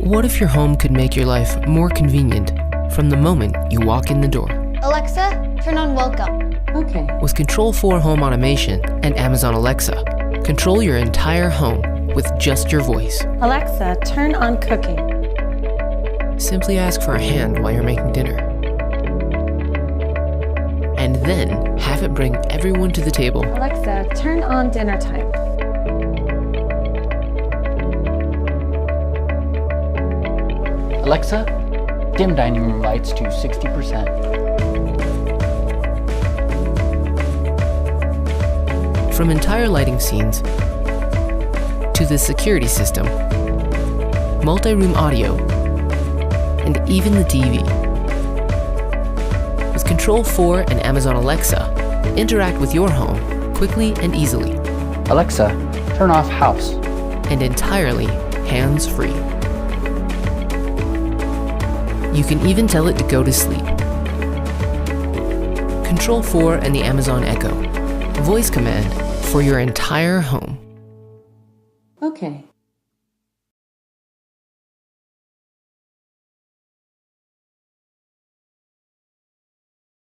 What if your home could make your life more convenient from the moment you walk in the door? Alexa, turn on welcome. Okay. With Control 4 Home Automation and Amazon Alexa, control your entire home with just your voice. Alexa, turn on cooking. Simply ask for a hand while you're making dinner. And then have it bring everyone to the table. Alexa, turn on dinner time. Alexa, dim dining room lights to 60%. From entire lighting scenes to the security system, multi-room audio, and even the TV. With Control 4 and Amazon Alexa, interact with your home quickly and easily. Alexa, turn off house. And entirely hands-free. You can even tell it to go to sleep. Control 4 and the Amazon Echo, voice command for your entire home. Okay.